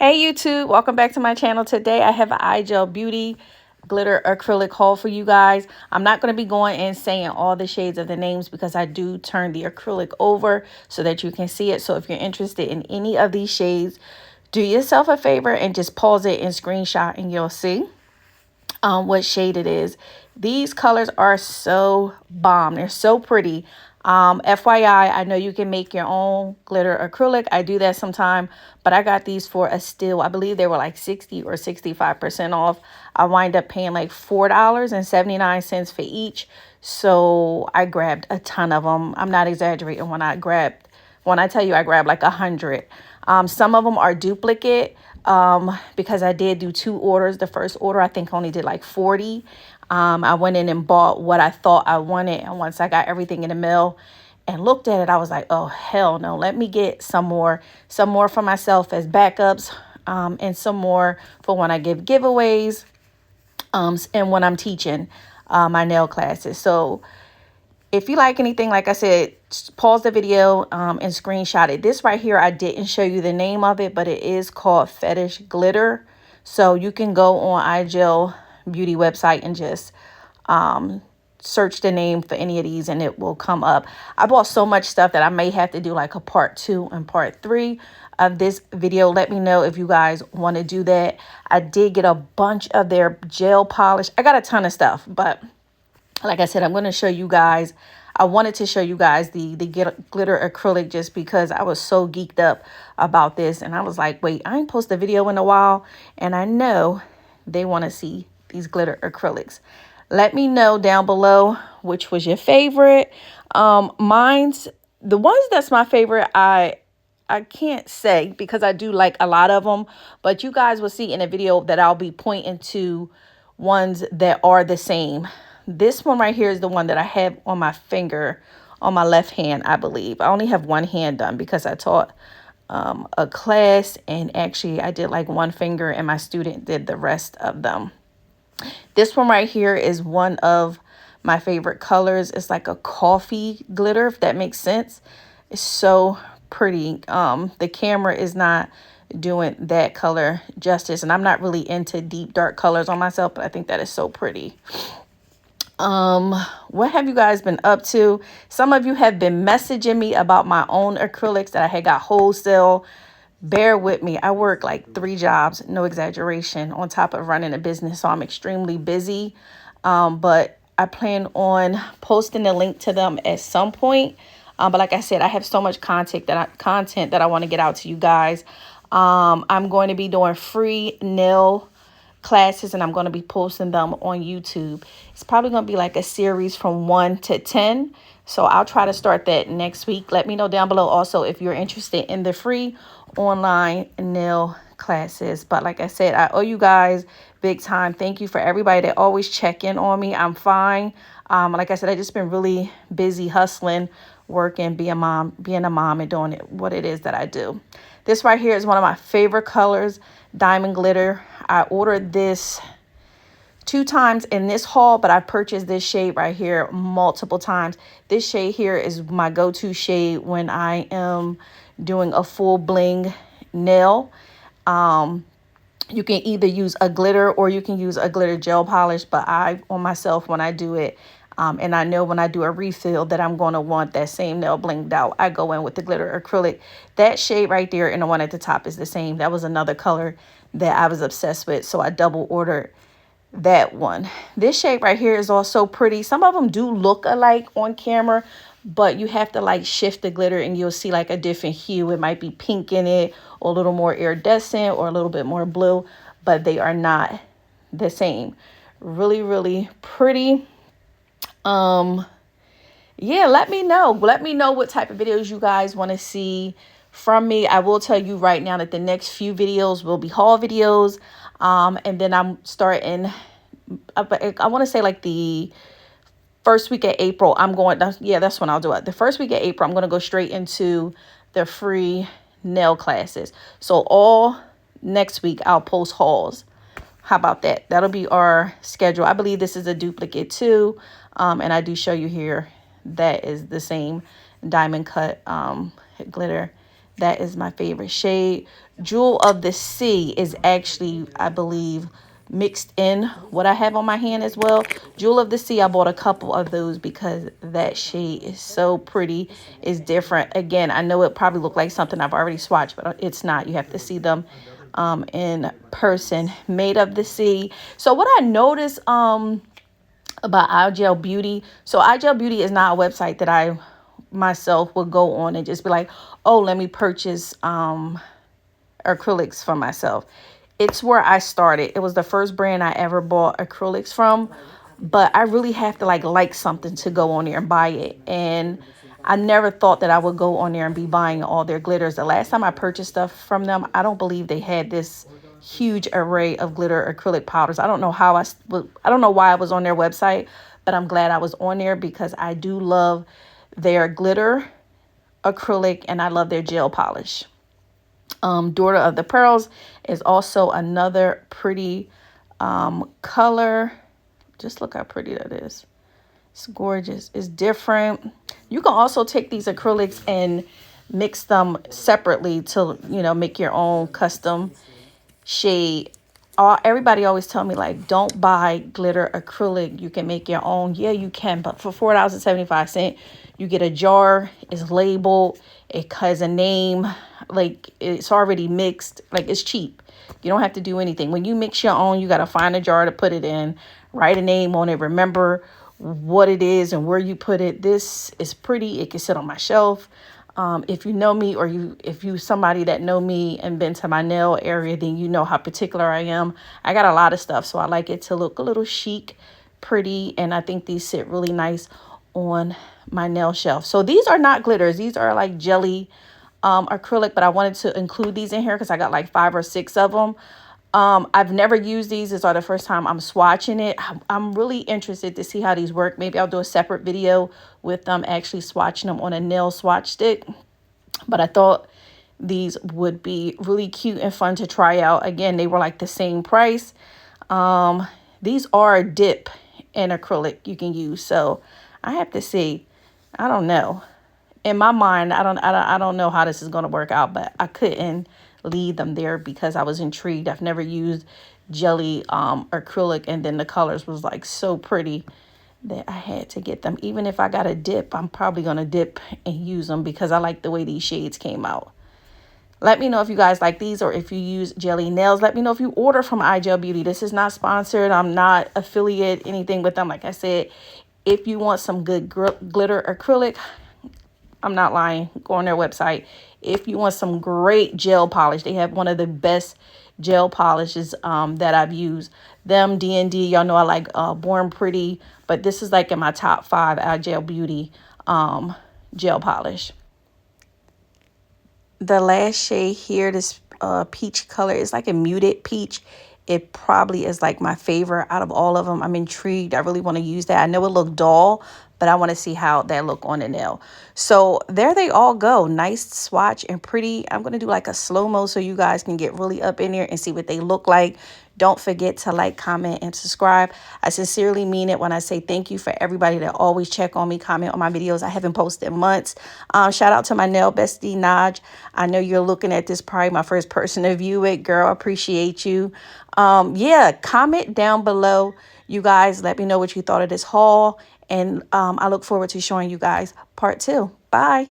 Hey YouTube, welcome back to my channel. Today I have an Igelbeauty glitter acrylic haul for you guys. I'm not going to be going and saying all the shades of the names because I do turn the acrylic over so that you can see it. So if you're interested in any of these shades, do yourself a favor and just pause it and screenshot and you'll see what shade it is. These colors are so bomb. They're so pretty. FYI, I know you can make your own glitter acrylic. I do that sometime, but I got these for a steal. I believe they were like 60 or 65% off. I wind up paying like $4.79 for each. So I grabbed a ton of them. I'm not exaggerating when I tell you I grabbed like 100. Some of them are duplicate because I did do 2 orders. The first order I think only did like 40. I went in and bought what I thought I wanted, and once I got everything in the mail and looked at it, I was like, oh hell no, let me get some more for myself as backups, and some more for when I give giveaways, and when I'm teaching my nail classes. So if you like anything, like I said, pause the video and screenshot it. This right here, I didn't show you the name of it, but it is called Fetish Glitter. So you can go on Igelbeauty website and just search the name for any of these and it will come up. I bought so much stuff that I may have to do like a part 2 and part 3 of this video. Let me know if you guys want to do that. I did get a bunch of their gel polish. I got a ton of stuff, but like I said, I'm going to show you guys. I wanted to show you guys the glitter acrylic just because I was so geeked up about this. And I was like, wait, I ain't posted a video in a while. And I know they want to see these glitter acrylics. Let me know down below which was your favorite. Mine's the ones that's my favorite. I can't say because I do like a lot of them. But you guys will see in a video that I'll be pointing to ones that are the same. This one right here is the one that I have on my finger, on my left hand, I believe. I only have one hand done because I taught a class, and actually I did like one finger and my student did the rest of them. This one right here is one of my favorite colors. It's like a coffee glitter, if that makes sense. It's so pretty. The camera is not doing that color justice, and I'm not really into deep dark colors on myself, but I think that is so pretty. What have you guys been up to? Some of you have been messaging me about my own acrylics that I had got wholesale. Bear with me. I work like 3 jobs, no exaggeration, on top of running a business. So I'm extremely busy. But I plan on posting a link to them at some point. But like I said, I have so much content that I want to get out to you guys. I'm going to be doing free nail classes, and I'm going to be posting them on YouTube. It's probably going to be like a series from 1 to 10. So I'll try to start that next week. Let me know down below also if you're interested in the free online nail classes. But like I said, I owe you guys big time. Thank you for everybody that always check in on me. I'm fine. Like I said, I just been really busy hustling, working, being a mom and doing what it is that I do. This right here is one of my favorite colors, diamond glitter. I ordered this 2 times in this haul, but I purchased this shade right here multiple times. This shade here is my go-to shade when I am doing a full bling nail. You can either use a glitter or you can use a glitter gel polish, but on myself, when I do it, and I know when I do a refill that I'm going to want that same nail blinged out, I go in with the glitter acrylic. That shade right there and the one at the top is the same. That was another color that I was obsessed with, so I double ordered that one. This shade right here is also pretty. Some of them do look alike on camera, but you have to like shift the glitter and you'll see like a different hue. It might be pink in it, or a little more iridescent, or a little bit more blue, but they are not the same. Really, really pretty. Yeah, let me know what type of videos you guys want to see from me. I will tell you right now that the next few videos will be haul videos. And then I'm starting, I want to say like the first week of April, that's when I'll do it. The first week of April, I'm going to go straight into the free nail classes. So all next week, I'll post hauls. How about that? That'll be our schedule. I believe this is a duplicate too. And I do show you here that is the same diamond cut glitter That is my favorite shade. Jewel of the Sea is actually, I believe, mixed in what I have on my hand as well. Jewel of the Sea, I bought a couple of those because that shade is so pretty. It's different. Again, I know it probably looked like something I've already swatched, but it's not. You have to see them in person. Made of the Sea. So what I noticed about Igelbeauty. So Igelbeauty is not a website that I myself would go on and just be like, oh, let me purchase acrylics for myself. It's where I started. It was the first brand I ever bought acrylics from, but I really have to like something to go on there and buy it. And I never thought that I would go on there and be buying all their glitters. The last time I purchased stuff from them, I don't believe they had this huge array of glitter acrylic powders. I don't know how I don't know why I was on their website, but I'm glad I was on there because I do love their glitter acrylic and I love their gel polish. Daughter of the Pearls is also another pretty color. Just look how pretty that is. It's gorgeous. It's different. You can also take these acrylics and mix them separately to, you know, make your own custom shade. Everybody always tell me, like, don't buy glitter acrylic. You can make your own. Yeah, you can. But for $4.75, you get a jar. It's labeled. It has a name. Like, it's already mixed. Like, it's cheap. You don't have to do anything. When you mix your own, you got to find a jar to put it in. Write a name on it. Remember what it is and where you put it. This is pretty. It can sit on my shelf. If you know me, or if you somebody that know me and been to my nail area, then you know how particular I am. I got a lot of stuff, so I like it to look a little chic, pretty, and I think these sit really nice on my nail shelf. So these are not glitters. These are like jelly acrylic, but I wanted to include these in here because I got like 5 or 6 of them. I've never used these. This is the first time I'm swatching it. I'm really interested to see how these work. Maybe I'll do a separate video with them actually swatching them on a nail swatch stick. But I thought these would be really cute and fun to try out. Again, they were like the same price. These are a dip in acrylic you can use. So I have to see. I don't know. In my mind, I don't know how this is going to work out, but I couldn't leave them there because I was intrigued. I've never used jelly acrylic, and then the colors was like so pretty that I had to get them. Even if I got a dip, I'm probably going to dip and use them because I like the way these shades came out. Let me know if you guys like these or if you use jelly nails. Let me know if you order from Igelbeauty. This is not sponsored. I'm not affiliate anything with them. Like I said, if you want some good glitter acrylic, I'm not lying. Go on their website. If you want some great gel polish, they have one of the best gel polishes that I've used. Them, D&D, y'all know I like Born Pretty, but this is like in my top 5 Igelbeauty gel polish. The last shade here, this peach color, is like a muted peach. It probably is like my favorite out of all of them. I'm intrigued. I really want to use that. I know it looked dull, but I want to see how that look on the nail. So there they all go. Nice swatch and pretty. I'm going to do like a slow-mo so you guys can get really up in there and see what they look like. Don't forget to like, comment, and subscribe. I sincerely mean it when I say thank you for everybody that always check on me, comment on my videos. I haven't posted in months. Shout out to my nail bestie, Naj. I know you're looking at this, probably my first person to view it. Girl, I appreciate you. Yeah, comment down below. You guys, let me know what you thought of this haul. And I look forward to showing you guys part 2. Bye.